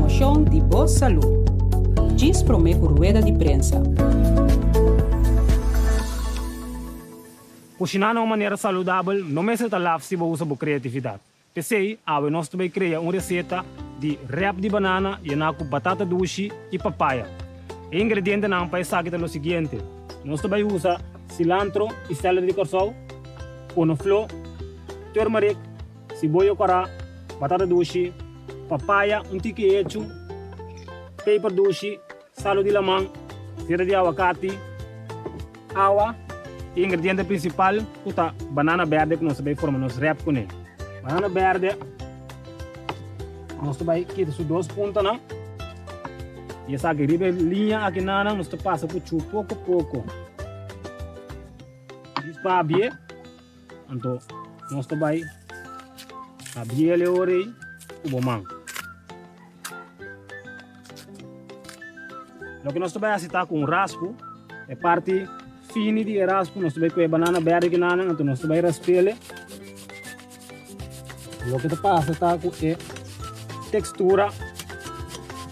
promoção de boa saúde. Diz Promeco rueda de prensa. Cozinhar de uma maneira saudável não é só lá se você usa criatividade. Pensei, nós também criamos uma receita de wrap de banana e com batata doce e papaya. O ingrediente não para isso é o seguinte: nós também usamos cilantro e celery de coração, couve-flor, turmeric, cebola corá, batata doce, papaya, tiquejo, pepper doce, sal de limão, cera de aguacate, água. O ingrediente principal é banana verde que nós também formamos wrap com ele. Banana verde, nós também quitamos duas pontas, não? E essa linha aqui nós passa por pouco a pouco. Isso para abrir, então nós também abrir ele ore o bom. O que nós também assistar com raspo é parte fina de raspo, nós também com banana verde que nana, então nós também raspele. O que passa tá com a textura,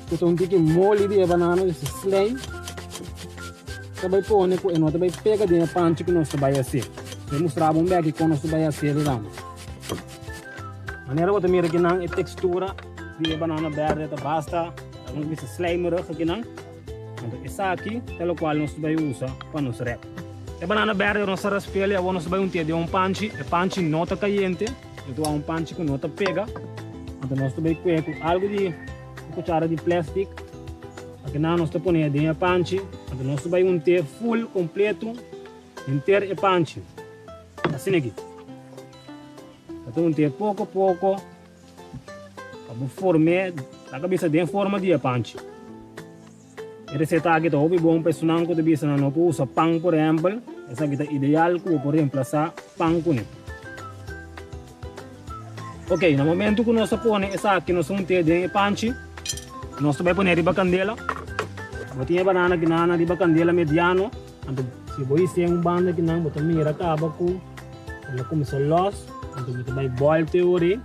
que um tipo molho de banana, esse slime. Também põe com nós também pega de panche que nós também assim. Eu mostrar um bag que nós também assim ali lá. Maneira outra mira que não é textura de banana verde, tá basta, não esse slime aqui não. Então essa aqui é o qual nós também usa para nos wrap. A banana verde nós raspele, nós também de um panche, o panche não tá caliente. Então, panche que não está pega. Então, nós também com algo de cuchara de plástico. Aqui nós estamos pondo dentro do panche. Então, nós também unter full, completo, inteiro e panche. Assim aqui. Então, unter pouco a pouco. Para formar a cabeça de forma de panche. A receita aqui está bom para isso não que não pode usar pão, por exemplo. Essa aqui é ideal para reemplaçar pão com ele. Ok, no momento que nós põe essa aqui, nós vamos ter dentro do panche, nós também põe riba candela. Botinha banana que nana riba candela mediano. Então, se você tem banda que não, botar mira acaba com, ela começa los, então você vai bolte ori.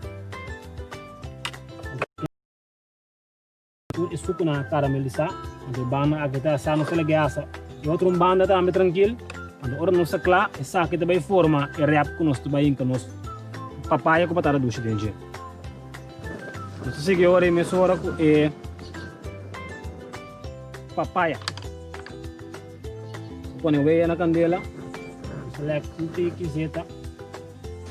Isso que na caramelizar, então banda aqui está sano se legasa. E outro banda também tranquilo. Então, ora nós clá, essa aqui também forma e wrap que nós também que nós papaya com batata doce dentro. Então, se agora eu mesura com papaya. Põe o na candela, select um tique zeta.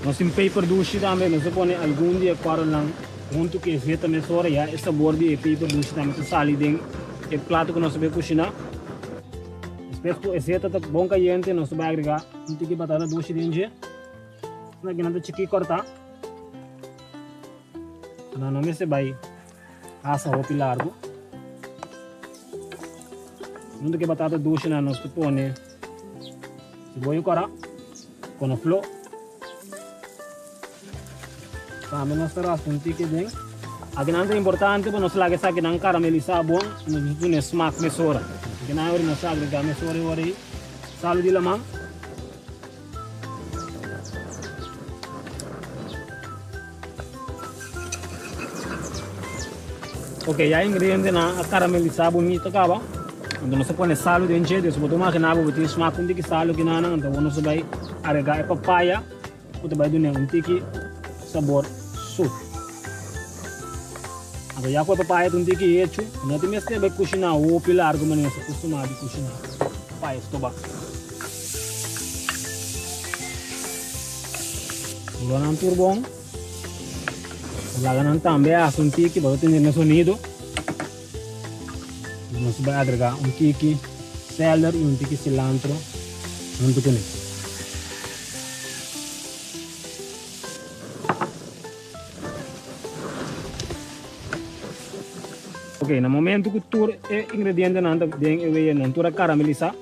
Nós temos paper doce também, nós põe algum dia para lá, junto que zeta mesura já esse sabor de paper doce também que sai dentro do prato que nós vamos cozinhar. Depois que zeta tá bom caliente, nós vamos agregar um tique batata doce dentro. Na ginanda chiqui cortar. Na nome se vai asa o largo. Não que batata doce na nós põe cebola corá com a flor. Também nós terás um tique dentro. A ginanda é importante para nós lagar essa ginanda caramelizar bom, nós põe smack mesura. Ginanda ori nós agregar mesura ori sal de limão. Ok, ya ingrediente na caramelizar bonito acaba. Então nós põe sal dentro, depois botar uma renaba, botar smack um tique sal que nana, então nós vai agregar papaya, botar vai dar um tique sabor suave. Então já foi papaya um tique hecho, nós temos que cozinhar o pilar como nós costumamos cozinhar. Papaya estoba. Bulan turbong. Laganan também a um tique para ter o sonido. Nós vamos agregar um tique celery e um tique cilantro junto com isso. Ok, no momento que o ingrediente não está caramelizar,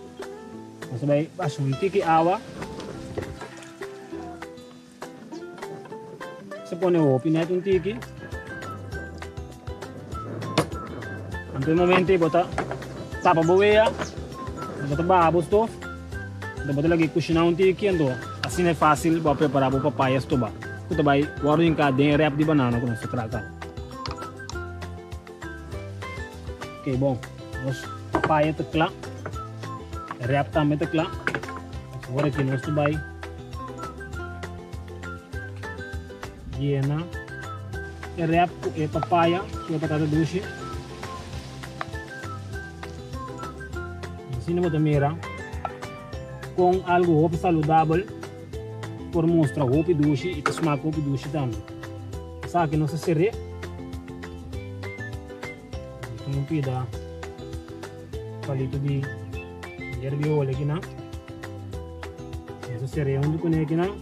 nós vamos baixar um tique água. Você põe o pinete um tique. Então, no momento, bota tapa boia, bota babo stove, bota lagi cozinhar um tique, então assim é fácil para preparar o papaya estoba. Você vai guardar em cada wrap de banana que nós tratamos. Ok, bom. Nós papaya está claro. Rap também está claro. Agora aqui nós vai Viena. Rap é papaya, que é batata doce. Assim não mira com algo hope saudável por mostrar hope doce e smar hope doce também. Sabe que não se serve. Não pida palito de herbiola aqui não. Não se serve onde com aqui não.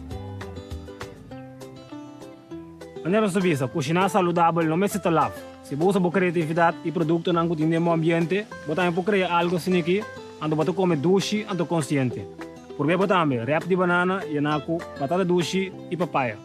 Andiamo su visa, cucinar saudável não me se lava. Se você boa criatividade e produto não que tem no ambiente, você também pode criar algo assim aqui. Ando bato come doce, ando consciente. Por bem também, rap de banana, e naco, batata doce e papaya.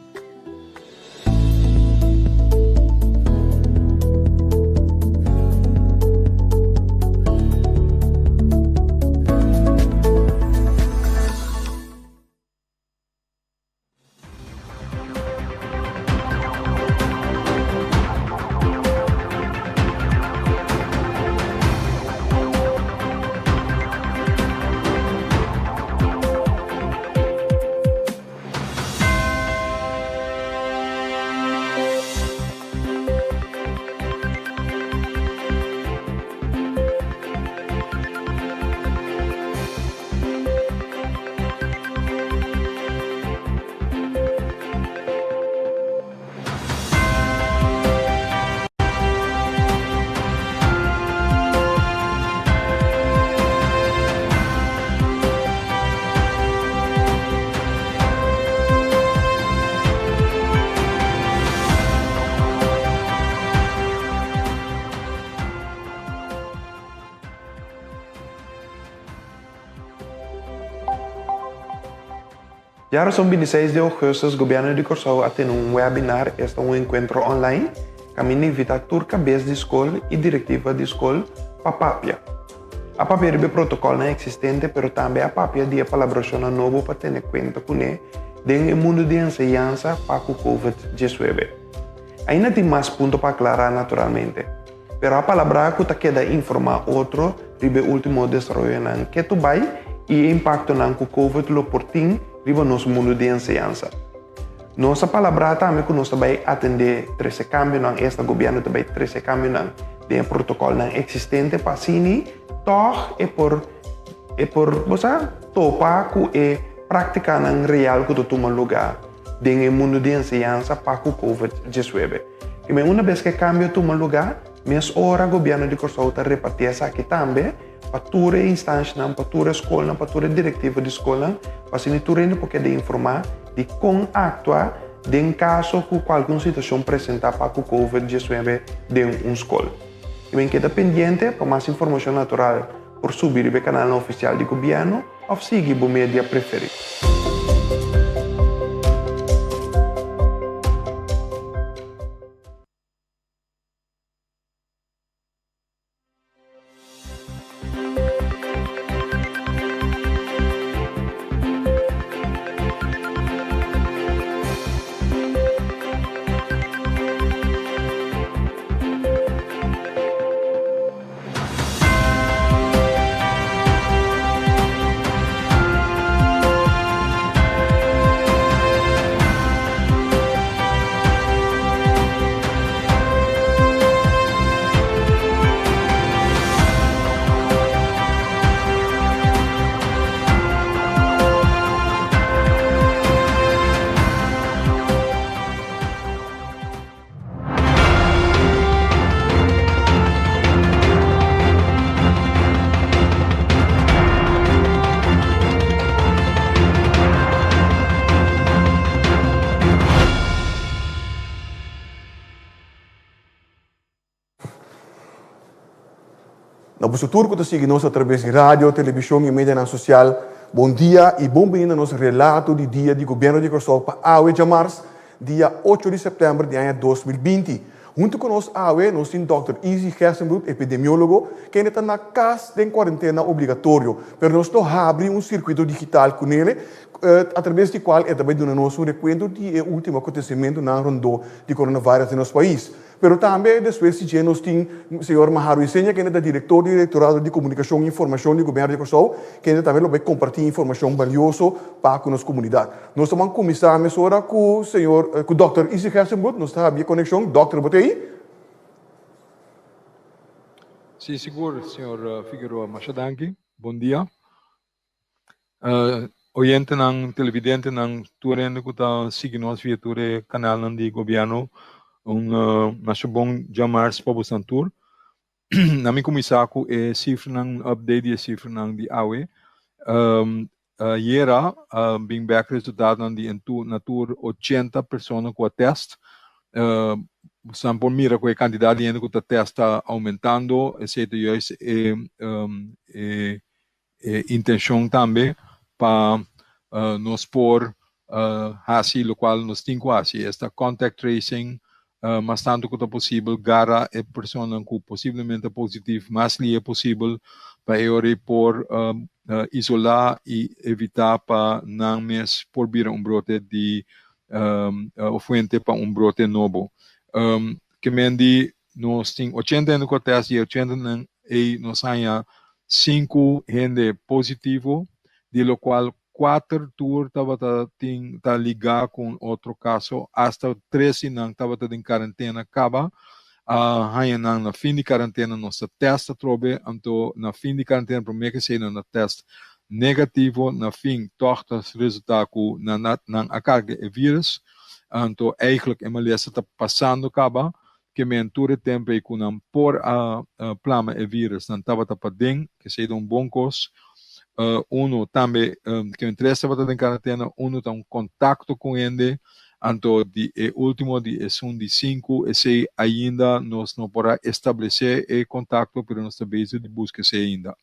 Ya son 26 de agosto, el gobierno de Curaçao ha tenido un webinar, un encuentro online, que invita a turca base de escola y directiva de escola para PAPIA. A PAPIA es un protocolo existente, pero también a PAPIA de colaboración nuevo para tener cuenta con él en el mundo de enseñanza para el COVID-19. Hay no hay más puntos para aclarar naturalmente, pero a palabra que te queda informar otro sobre el último desarrollo en que tu vai y impacto en el COVID lo por ti riba nosso mundo de enseñanza. Nossa palavra também que nós vai atender 13 cambios não este governo também 13 cambios não de protocolo não existente para sini toch por você topar com e praticar não real que toma lugar dentro do mundo de enseñanza para o COVID-19. E uma vez que cambio toma lugar, mes hora o governo de Curaçao está repartir essa aqui também para toda a instância, para toda a escola, para toda a diretiva de escola, para se ainda poder informar de como actuar em caso que alguma situação apresentar para o COVID-19 dentro de uma escola. E bem queda pendente para mais informação natural por subir o canal oficial do governo ou seguir o mídia preferido. Na futuro que siga-nos através de rádio, televisão e mídia social. Bom dia e bem-vindo ao nosso relato de dia do governo de Curaçao para AUE de março, dia 8 de setembro de ano 2020. Junto com nós, AUE, nós temos Dr. Izzy Gerstenbroek, epidemiólogo, que ainda está na casa de quarentena obrigatório, mas nós não abrimos circuito digital com ele, através do qual ele também dá-nos recuento de último acontecimento na rondô de coronavírus no nosso país. Pero também, depois, se nós temos o senhor Maharu Isenha, que é o diretor do Diretorado de Comunicação e Informação do Governo de Curaçao, que também vai compartilhar informação valiosa para a nossa comunidade. Nós estamos começando a hora com o senhor, com o Dr. Isaac Hessenbroek, nós estamos a conexão. Dr. Botei? Sim, seguro, senhor Figueroa Machadanki. Bom dia. Oyente ng televidente ng turendo ko ta sige nós via ture canal ng di gobyerno nasubong Jamars Pabusantur. Namin kumisako cifra ng update e cifra ng di awe. Yera, bing back resultado ng di natur 80 pessoas com a teste. Por mira que a quantidade de gente que está aumentando, etc. Intenção também para nos pôr assim, o qual nós temos assim, esta contact tracing, mas tanto quanto possível, gara a pessoa que possivelmente positivo, mas li é possível para eu por isolar e evitar para não mais por vir brote de fuente para brote novo. Que mendi nós temos 80 no teste e 80 e nós há 5 gente positivo, de lo qual 4 tour estava ligado com outro caso, hasta 13 não estava em quarentena acaba. Na fim de quarentena nossa testa trobe, então na fim de quarentena primeiro que seja na teste negativo, na fim torta resultado na a carga de vírus, então eigenlijk a maleza está passando acaba, que menture tempo e com por a plama e vírus não estava tapando, que seja bom coisa. Uno também que me interessa para em quarentena, uno tem contato com ele, então último de de 5, esse ainda nós não podemos estabelecer contato, mas nós estamos de busca se ainda.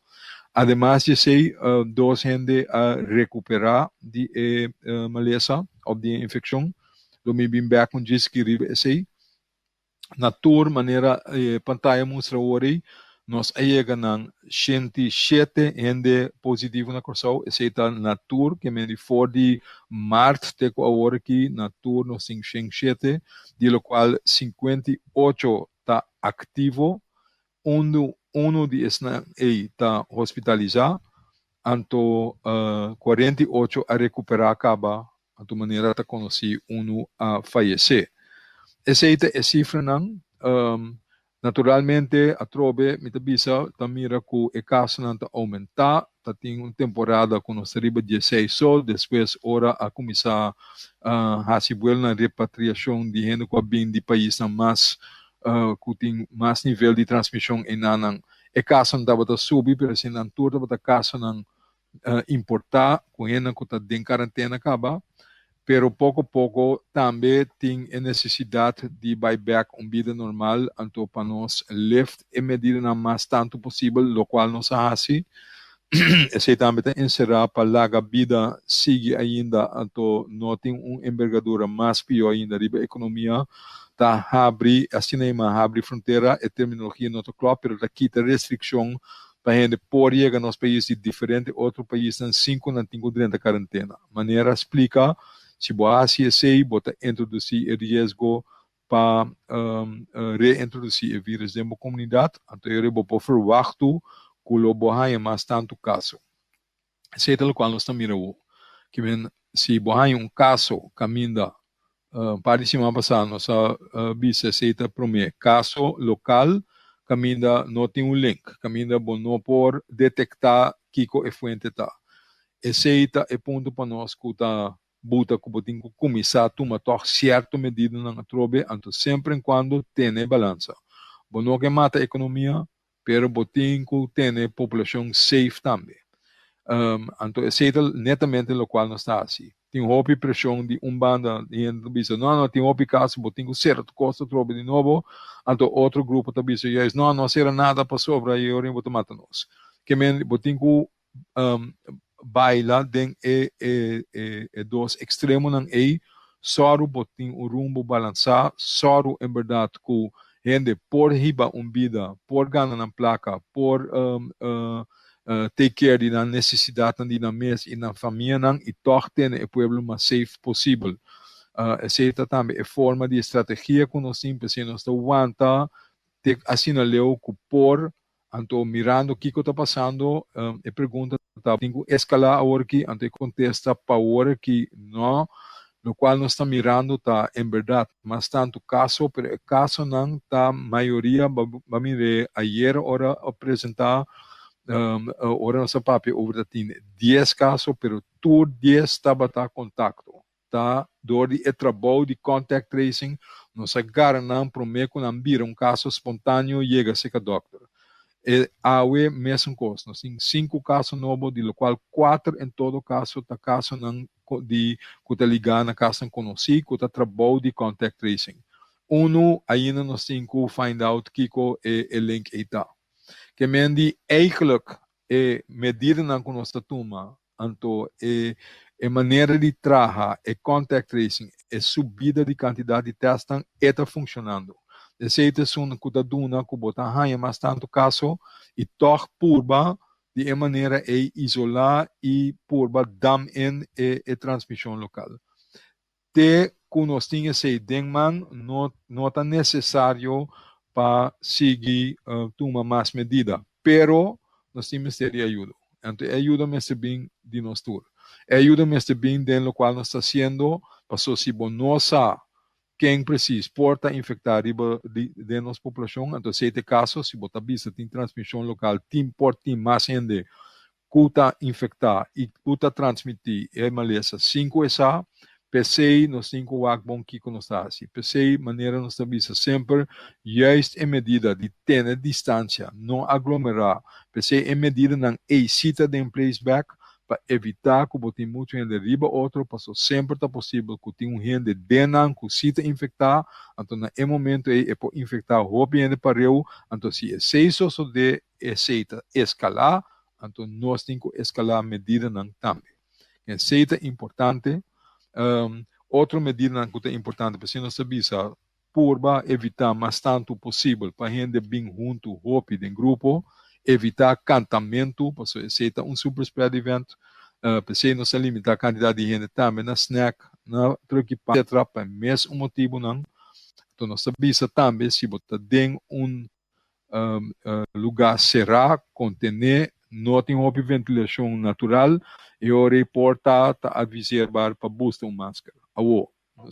Además de ser dois gente a recuperar de maleza ou de infecção, do me bem back com diz que esse na tour maneira pantalla mostra hoje nós chega na 107 gente positivo na Curaçao, esse está na tour que me for de março até agora aqui na tour nós temos 107, de lo qual 58 está ativo, uno de esses está hospitalizado, então 48 a recuperar acaba, de maneira está conhecido uno a falecer. Essa é a cifra não. Naturalmente, a trobe, me tabisa, mira que o caso não está aumentar, tem uma temporada com nós arriba 16 sol, depois hora a começar a se na repatriação de gente que vem de país mais que tem mais nível de transmissão em nanang. E caso não estava subir, mas se não tudo estava caso não importar, com gente que está em quarentena acaba. Pero pouco a pouco também tem a necessidade de buyback vida normal, então para nós left e medida na mais tanto possível, o qual nós fazemos. Esse também tem encerrar para a vida sigue ainda, então não tem envergadura mais pior ainda da economia, tá abre assim abre fronteira e terminologia não claro, pero tá quita restrição para a gente por chegar nos países diferentes, outro país tem 5 não tem dentro da quarentena. Maneira explica se você sei, bota introduzir o risco para reintroduzir o vírus na comunidade, então eu vou verwachten que o bohai mais tanto caso. Esse é o qual nós estamos mirando. Que se bohai caso caminha para semana passada, nossa visa aceita primeiro caso local, caminha não tem link, caminha não por detectar que é fonte tá. Esse é o ponto para nós que está buta que botin que começar a tomar certa medida na trobe, então sempre quando tem balança. Bom, não que mata a economia, pero botin que tem população safe também. Então esse é netamente o qual nós está assim. Tem hobby pressão de banda e não tem hobby caso botin que certo custo trobe de novo, então outro grupo tá bicho não será nada para sobra e eu vou matar nós. Que men botin que baila den dos extremos não só botin o rumbo balançar, só em verdade que gente por riba vida, por ganhar na placa, por take care da necessidade de na mês e na família não e tortem o povo mais safe possível. aceita também a forma de estratégia que nós temos, se nós aguanta, assinaleu que por, então mirando o que está passando, e pergunta, tem que escalar agora aqui, então contesta para agora que não, no qual nós estamos mirando, está em verdade, mas tanto caso, pero o caso não está, maioria, vamos ver, ayer hora apresentar, ora nossa papel, over tem 10 casos, pero tudo 10 estava a contato. Tá? Door de trabalho de contact tracing, nós agarramos prometo que não caso espontâneo chega a ser doctor. E awe mesmo coisa, nós temos 5 casos novos, de lo qual 4 em todo caso, tá caso não de que está ligado na casa conhecido, que está trabalho de contact tracing. Ainda nós temos que find out que é link está. Que mendi eigenlijk medida na que nós estamos, então a maneira de trabalhar, a contact tracing, a subida de quantidade de testes está funcionando. Esse é um que está dando que botar raia, mas tanto caso e toch purba de maneira de isolar e purba dam in a transmissão local. Te que nós temos esse dengman não é necessário para seguir tomar mais medida, pero nós temos que ter ajuda. Então ajuda-me bem de nós todos. Ajuda-me bem de lo qual nós estamos fazendo, para se não sabe quem precisa porta infectar de nossa população, então se este caso, se você visa tem transmissão local, tem mais gente que está infectar e que está transmitir a maleza 5 essa, PC nós temos que bom que nós está assim. PC maneira nós visa sempre, justo em medida de ter distância, não aglomerar. PC em medida não excita de place back, para evitar que botem muito gente riba outro, para sempre está possível que tenha gente denan que se infectar, então no momento é para infectar o gente para eu, então se é isso só de aceita escalar, então nós temos que escalar a medida não também. Aceita importante, outra medida que é importante, para se nós sabemos, por evitar mais tanto possível para gente bem junto, rápido em grupo, evitar cantamento, porque esse é um super spread event, para não se limitar a quantidade de gente também na snack, na troquipa, etc. Para mesmo motivo não. Então nós sabemos também se você tem lugar cerrado, contener, não tem uma ventilação natural, e o reporta a avisar para buscar uma máscara.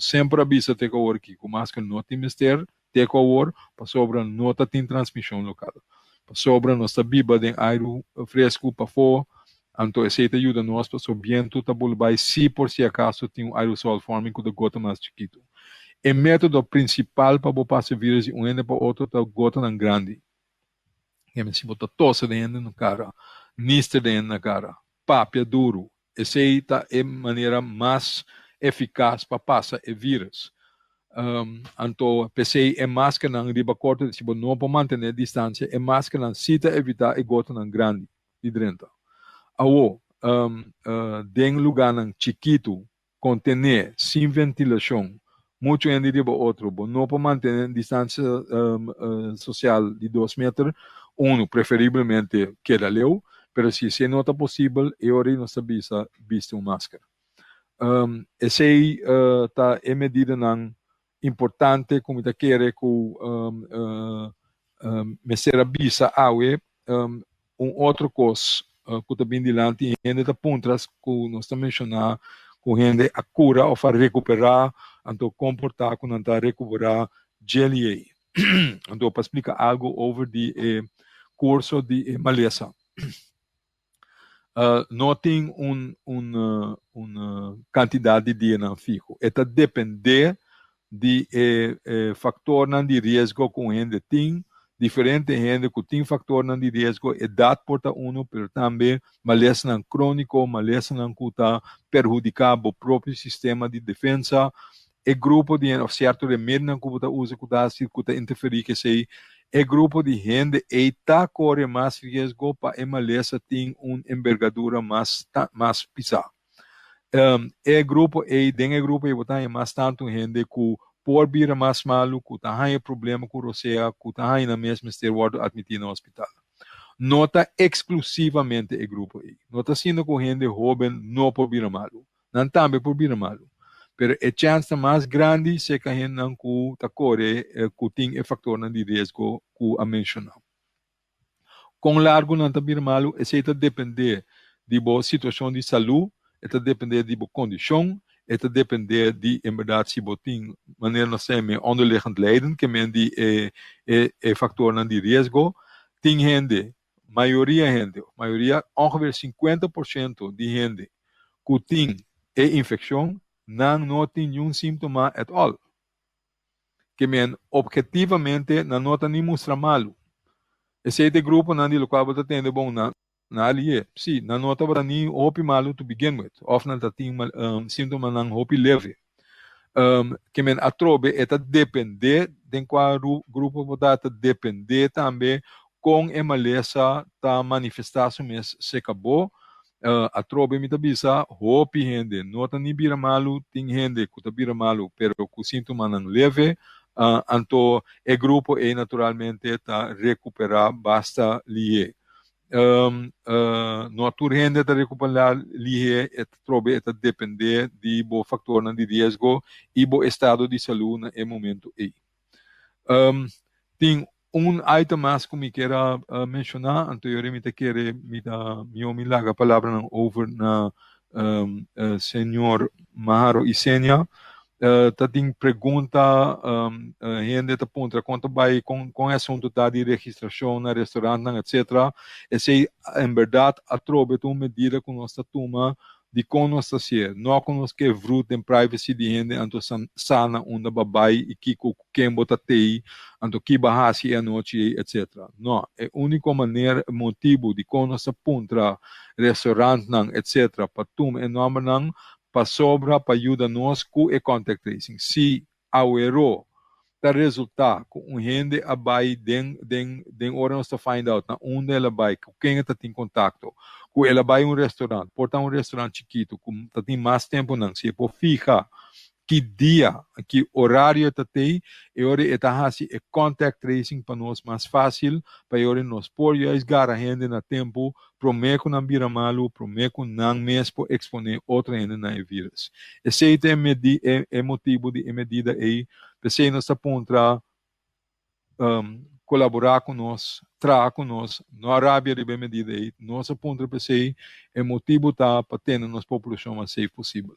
Sempre avisa ter que agora que com máscara não tem mistério, ter que agora para sobra não tem transmissão local. Sobra nossa biba de ar fresco para fora, então essa ajuda nós para o vento tá bolbai se por si acaso tem um aerosol forming com a gota mais chiquito. O método principal para o passe vírus de um ende para outro tá gota não grande. Se botar tosse dentro na cara, niste dentro na cara, papia duro, essa é a maneira mais eficaz para passar o vírus. Então, PC é máscara não riba corta, se você não pode manter a distância, é máscara não cita evitar a gota não grande de dentro. Den lugar não chiquito, contener, sem ventilação, muito em riba outro, não pode manter a distância social de 2 metros, preferivelmente queda leu, mas se não está possível, eu não sabia visto uma máscara. Essa é medida não importante, como te quer que me será vista outro coisa que também dilante gente da pontas que nós estamos mencionando com gente a cura ou para recuperar, então comportar com não recuperar GLA. Então para explicar algo over de curso de maleza. Não tem uma quantidade de dia não fico. Está depender de factor de risco que a gente tem, diferente gente que tem factor de risco, idade porta uno, mas também maleza crônico, maleza que está perjudicando o próprio sistema de defesa, e grupo de certo remédio que você usa, que está interferir, que sei, e grupo de gente está corre mais risco para a maleza tem uma envergadura mais pesada. Grupo dentro do grupo botar mais tanto gente que por vir mais malo, que tem problema com roceia, que tem na mesma esteroide admitido no hospital. Não está exclusivamente o grupo não está sendo com gente jovem não por vir malo, não também por vir malo. Pero a chance mais grande se que a gente não tá corre que tem factor de risco que a mencionar. Com largo não tá malo, esse está depender de boa situação de saúde, está depender de boa condição, está depender de em verdade se boa tem maneira não sei me onderliggend lijden, que men die factor de risco, tem gente, maioria ongeveer 50% de gente que tem infecção não tem nenhum sintoma at all. Que men objetivamente não tem nem mostra malo. Esse grupo não de local está tendo bom na ali. Sim, não nota para nem hopi malo to begin with. Of não tem sintoma não hopi leve. Que men atrobe eta depender de qual grupo podata depender também com a maleza ta manifestação mes se acabou. Atrobe mi tabisa hopi gente nota ni bira malu ting gente que bira malu pero com sintoma não leve anto e grupo naturalmente tá recuperar basta lie no atur gente tá recuperar lie trobe eta depender de bo factor de risco e bo estado de saúde no momento aí tem item mais que me quero mencionar, anteriormente quero me larga a palavra over na senhor Maharo Isenia. Tem pergunta, gente tá ponta quanto vai com assunto de registração na restaurante, etc. Esse em verdade atrobe uma medida que nós toma de conosco ser, não conosco que fruto em privacy de gente, anto sana onda babai e que quem bota tei, anto que bahasi a noite, etc. Não, é a única maneira, motivo de conosco pontra restaurante, etc. para tum e nome para sobra, para ajudar nós com o contact tracing. Se ao erro tá resultar com gente abai den hora nós find out na onde ela vai, com quem está em contato, com ela vai restaurante, porta restaurante chiquito, com tá tem mais tempo não, se por fica que dia, que horário está tem, e hora está assim é contact tracing para nós mais fácil, para hora nós por esgar a gente na tempo, prometo não vira malo, prometo não mesmo exponer outra gente na vírus. Esse é motivo de medida aí, pensei nós apontar colaborar com nós, trabalhar com nós, na Arábia de medida aí, nós apontar pensei é motivo tá para ter a nossa população mais safe possível.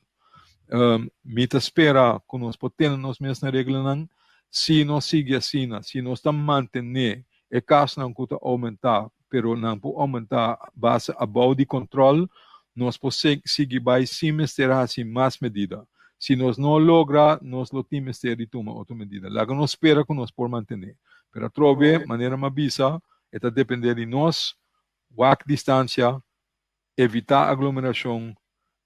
Mita espera que nós podemos nós mesmos na regra não, se nós seguir assim, se nós estamos manter é caso não que aumentar, pero não pode aumentar base above de controle, nós podemos seguir vai sem ter assim mais medida. Se nós não logra, nós lo temos de tomar outra medida. Lá que nós espera que nós por manter. Pero trove maneira mais bisa, é depender de nós, walk distância, evitar aglomeração.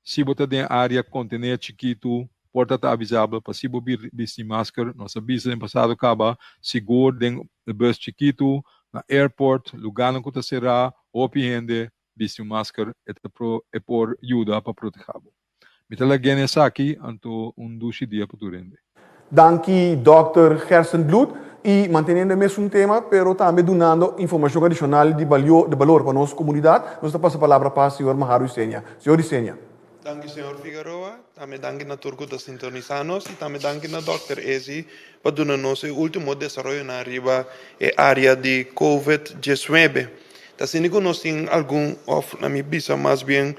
Se você tem área contener chiquito, porta tá avisável para se você vestir máscara, nós avisa em passado acaba seguro tem bus chiquito na airport, lugar não que será, opiende, vestir máscara é por ajuda para proteger. Mitala gene aqui anto dushi dia para turende. Danke, Dr. Gerson Bloed. E mantendo o mesmo tema, pero também donando informação adicional de valor para a nossa comunidade. Nós passamos a palavra para o senhor Maharo Isenia. Senhor Isenia. Danke, senhor Figueroa. Também danke na turco da sintonizanos e também danke na Dr. Ezi para donar nosso último desenvolvimento na arriba área de COVID-19. Assim que nós temos algum, na minha vista, mais bem,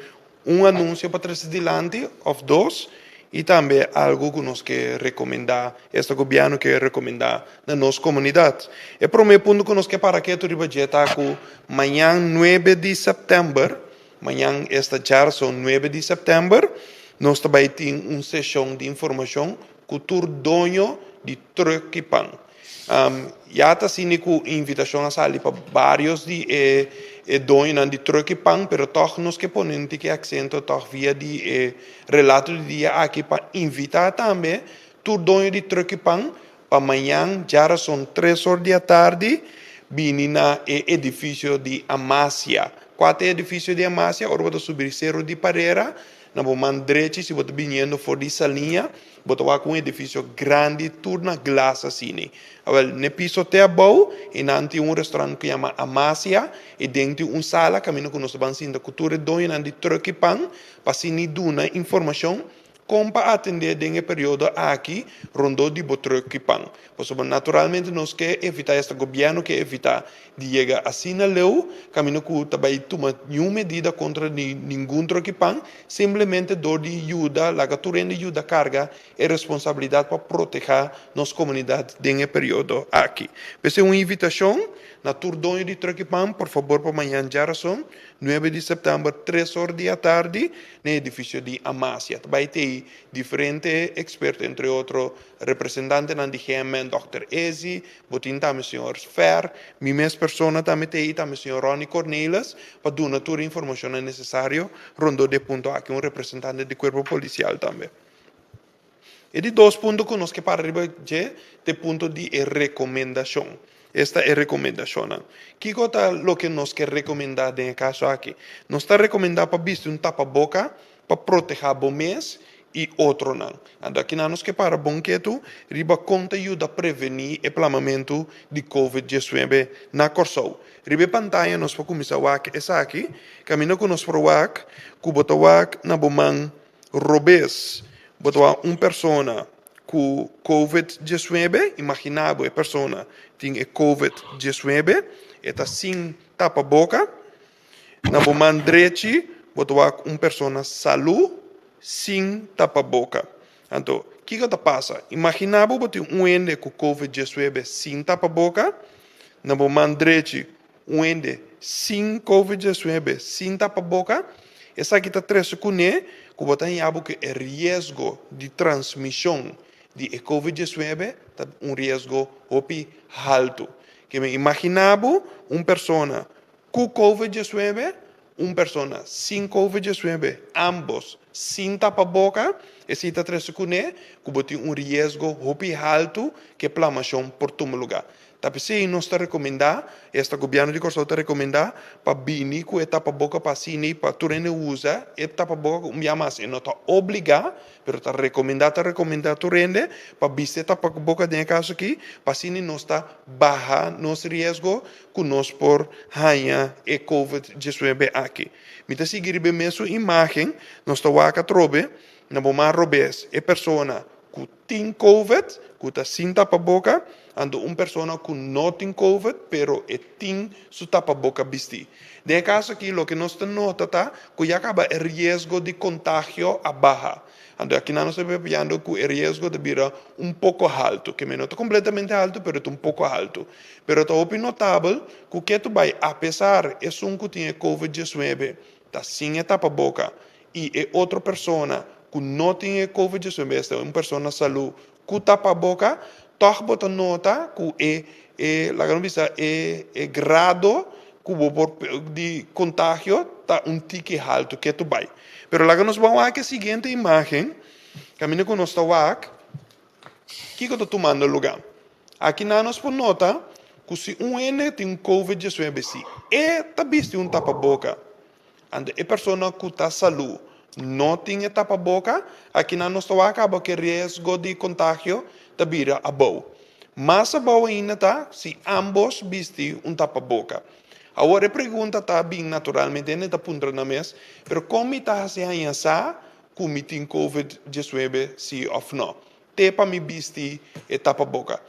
anúncio para trazer adiante, ou dois, e também algo que nós queremos recomendar, este governo quer recomendar na nossa comunidade. E para o meu ponto que nós queremos para que tu ribajeta com amanhã 9 de setembro, amanhã esta jarça 9 de setembro, nós também temos uma sessão de informação com o dono de Truquipan. Já está sendo com invitação a sair para vários de dono de Truquipan, pero toch nós que ponemos que acento toch via de relato de dia aqui para invitar também o dono de Truquipan para amanhã, já são 3 horas da tarde, vir na edifício de Amácia. 4 edifícios de Amácia, agora vou subir Cerro de Pareira, na mão direita, se você vindo for dessa linha, você vai com um edifício grande, tudo na glaça assim. No piso até abaixo, e nanti restaurante que chama Amácia, e dentro sala, caminho que nós vamos sendo cultura doina de Truquipan, para se dar informação como para atender nesse período aqui, rondou de botruk que pan. Naturalmente, nós queremos evitar este governo, que evitar de chegar assim na lei, caminho que também toma nenhuma medida contra nenhum troquipan, simplesmente dor de ajuda, la gaturenda de ajuda carga e responsabilidade para proteger nossa comunidade nesse período aqui. Essa é uma invitação, na turdonho de troquipan, por favor, para amanhã, Jarason, 9 de setembro, 3 horas da tarde, no edifício de Amácia. Vai ter diferentes expertos, entre outros, representantes da DGM, Dr. Ezi, botin também o senhor Fer, minha mesma pessoa também tem, também o senhor Ronnie Cornelis, para dar toda a informação necessária, rondou de ponto aqui, um representante do corpo policial também. E de dois pontos que nós que para arriba de ponto de recomendação. Esta é a recomendação. Que é o que nós queremos recomendar nesse caso aqui? Nós está recomendando para vestir um tapa-boca para proteger o mês e outro não. Aqui nós que para bom que tu, riba conta ajuda a prevenir o inflamamento de COVID-19 na corção. Riba pantalla nós para começar a essa aqui, caminho que nós para o que bota o na bomang robês, bota uma pessoa com COVID-19, imaginável a pessoa tem COVID-19, está sem tapa-boca, na bomang direito, bota uma pessoa saúde, sem tapa-boca. Então, o que passa? Imaginável que um ende com COVID-19 sem tapa-boca, na bomang direito, um ende sem COVID-19 sem tapa-boca, essa aqui está 3 segundos, que botar em abo que é risco de transmissão de COVID-19, está risco alto. Que me imaginável uma pessoa com COVID-19, uma pessoa sem COVID-19, ambos sem tapa-boca, esse está 3 segundos, que botar risco alto que inflamação por todo lugar. Tapi se nós está recomendar, este governo de Corsol está recomendar para bini com tapa-boca para sini, para turene usa, tapa-boca mais, não está obrigar, mas está recomendar turene para biste tapa-boca de caso aqui, para sini nós está barra nos risco que nós por ganhar e COVID-19 aqui. Mita seguir bem mesmo imagem, nós está waka trobe, na bomar robes, e pessoa que tem COVID, que está sem tapa-boca, ando uma pessoa que não tem COVID, pero tem seu tapa-boca vestido. Nesse caso aqui, o que nós nota tá, que já acaba o risco de contágio a baixo. Ando aqui nós estamos vendo que o risco de virar pouco alto, que não está completamente alto, pero está pouco alto. Pero está bem notável que o que tu vai, apesar de um que tem COVID-19, está sem tapa-boca, e é outra pessoa que não tem COVID-19, é uma pessoa na saúde, que tapa-boca, toch bota nota que é grado de contágio tá tique alto que tu vai. Pero lá nós vamos a seguinte imagem, caminho que nós está que eu estou tomando lugar. Aqui nós por nota que se N tem COVID-19 se tá visto tapa-boca, ande é pessoa que tá saúde não tem tapa-boca, aqui nós está acaba que risco de contágio tá vira a boa. Mas a boa ainda tá se ambos vestem tapa-boca. Agora a pergunta tá bem naturalmente, não está punta na mesa, pero como está se anhasa, como tem COVID-19 se ou não? Te para me vestir e tapa-boca.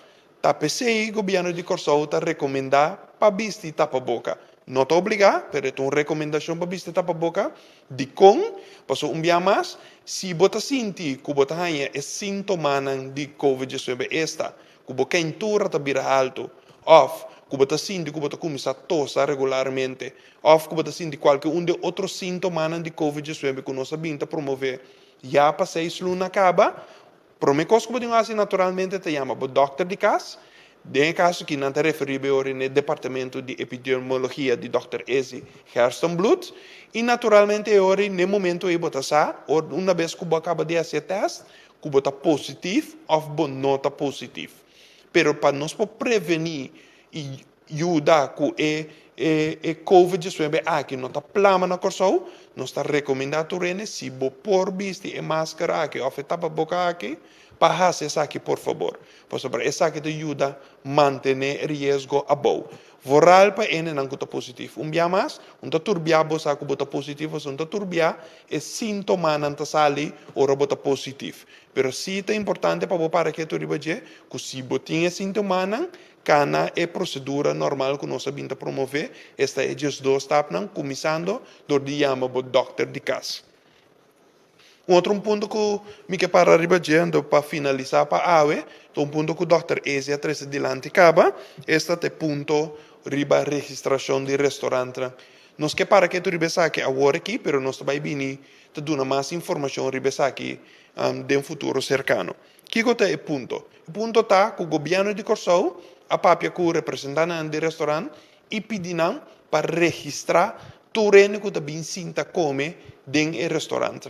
Tá pensei o governo de Corsol tá recomendar para vestir tapa-boca. Não está obrigado, pero é uma recomendação para vestir tapa-boca. De com, passou dia mais, se você sentir que você tem sintomas de COVID-19, que você quentura está vira alto, ou que você sente que você começa a tossar regularmente, ou que você sente qualquer de outros sintomas de COVID-19 que nós sabemos promover, já passei isso não acaba, para mim, coisa que você faz naturalmente, te chama o doctor de casa. Nesse caso que não te referi no departamento de epidemiologia de Dr. Ezi Gerstenblut, e naturalmente agora, no momento que você está, uma vez que você acaba de fazer teste, que você está positivo ou não está positivo. Pero para nós prevenir e ajudar com o COVID-19 aqui não está plama na corção, nós está recomendando se você por vestir máscara aqui ou tapa-boca aqui, para fazer isso aqui, por favor. Por favor, isso aqui te ajuda a manter o risco a bom. Voral pa ene nang kuta positivo. Umbia mas, unta turbia bosa ku bota positivo, unta turbia é sintoma nan ta sali ora bota positivo. Pero si é importante para que tu ribaje, ku si botinha sintoma nan, kana é procedura normal que nós sabemos promover, esta é just 2 etapas nan, começando do dia bo doctor de casa. Outro ponto que me quer para ribaje, para finalizar para awe, ponto que o Dr. Ezia traz adiante acaba, este é ponto riba registração de restaurante. Nós que para que tu riba aqui agora aqui, pero nós vai vir te dar mais informação riba aqui de um futuro cercano. Que é o ponto? O ponto está que o governo de Corsou, a papia que o representante do restaurante, e pedindo para registrar tudo que também sinta come dentro do restaurante.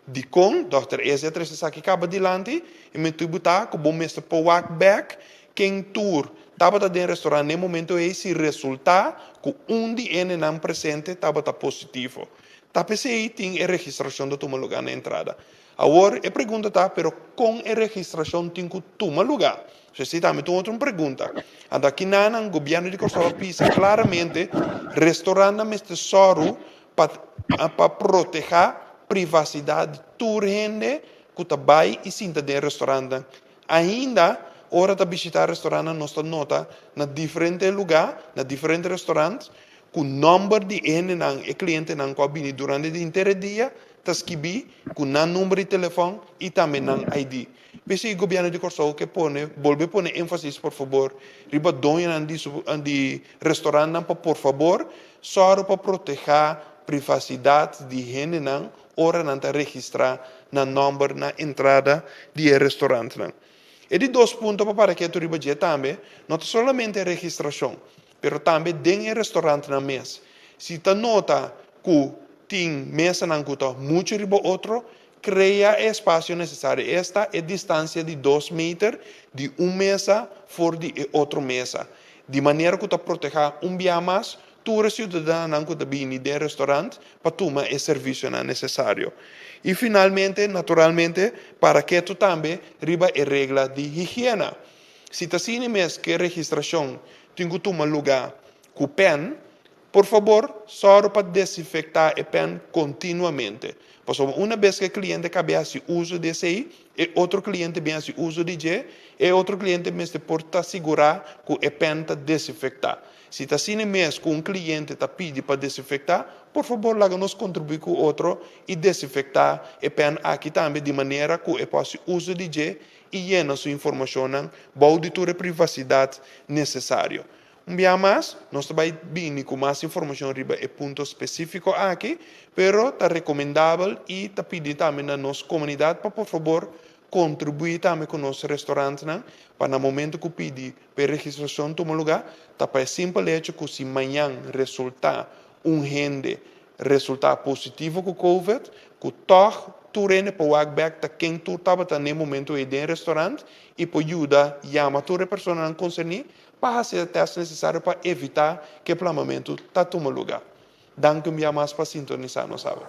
De com, Dr. Ezia traz aqui acaba adiante, e me tu botar que o bom mestre para walk back, quem tour estava dentro do restaurante, no momento esse resultado que de ene não presente estava positivo. Tá aí tem a registração do teu lugar na entrada. Agora, a pergunta está, pero com a registração tem que tomar lugar. Se também tem outra pergunta. Aqui o governo de Costa Rica claramente restaurante é tesouro para proteger privacidade de toda gente que está e sinta de restaurante. Ainda, hora de visitar restaurante, nós nota na diferente lugar, na diferentes restaurantes, com o número de cliente que vem durante o inteiro dia, está escrito com o número de telefone e também o ID. Pese o governo de Corsou que volve a pôr ênfase, por favor, riba dona de restaurante, por favor, só para proteger a privacidade de gente, hora de registrar o número na entrada do restaurante. E de 2 pontos para que tu riba também, não somente a registração, mas também dentro do restaurante na mesa. Se tu nota que tem mesa na cuta muito riba outro, cria o espaço necessário. Esta é a distância de 2 metros de uma mesa fora de outra mesa. De maneira que tu proteja dia mais, tu cidadão que vem do restaurante para tomar o serviço necessário. E finalmente, naturalmente, para que tu também riba a regra de higiene. Se tu tem mês que a registração tem que tomar lugar com pen, por favor, só para desinfectar a pen continuamente. Porque uma vez que o cliente acaba de uso desse aí, e outro cliente vem a uso de G, e outro cliente mesmo pode assegurar que a pen está desinfectada. Se está assim mesmo com um cliente está pedindo para desinfectar, por favor, lá nos contribuir com o outro e desinfectar a pen aqui também de maneira que eu possa uso de G e llena sua informação para auditor a privacidade necessário. dia mais, nós também vamos com mais informação riba e ponto específico aqui, pero está recomendável e está pedindo também na nossa comunidade para, por favor, contribuir também com o nosso restaurante, para no momento que pede para registração tomar lugar, está para simples hecho que se amanhã resultar resultado positivo com o COVID, que tu rende para o back quem tu estava no momento aí dentro do restaurante e para ajudar a toda a pessoa concernida para fazer o teste necessário para evitar que o plamamento está tomando lugar. Danke mais para sintonizar, não sabe?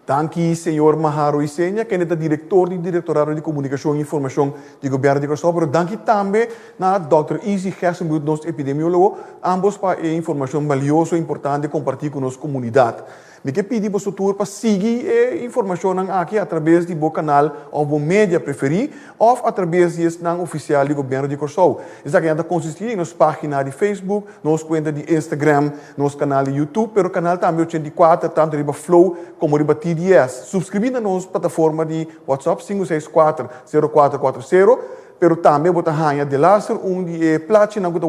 Danke, senhor Maharo Isenha, que é o diretor do Diretorado de Comunicação e Informação do Governo de Costa Rica. Danke também na Dr. Izzy Gersenblut, nosso epidemiólogo, ambos para a informação valiosa e importante compartilhar com a nossa comunidade. Me que pedir para o futuro para seguir a informação aqui através do canal ou do mídia preferido ou através do canal oficial do Governo de Costa Rica. Isso aqui consiste em nossa página de Facebook, nossa conta de Instagram, nosso canal de YouTube, pero o canal também 84, tanto riba Flow como riba TDS. Subscrever na nossa plataforma de WhatsApp 564-0440, pero também botar ranha de laser, onde é platina que está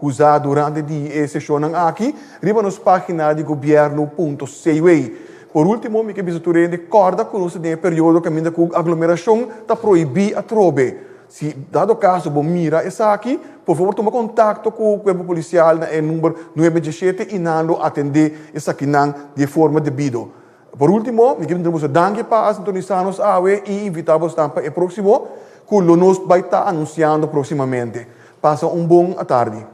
usado durante a sessão aqui, riba nossa página de governo.ca. Por último, me que visitarei de corda com o período que a aglomeração está proibida a trobe. Se dado caso, bom mira essa aqui, por favor, toma contato com o corpo policial no número 97 e não atender essa aqui de forma devida. Por último, me queremos dar para sintonizar-nos e invitar-vos para o próximo, que nós vai estar anunciando proximamente. Passa bom tarde.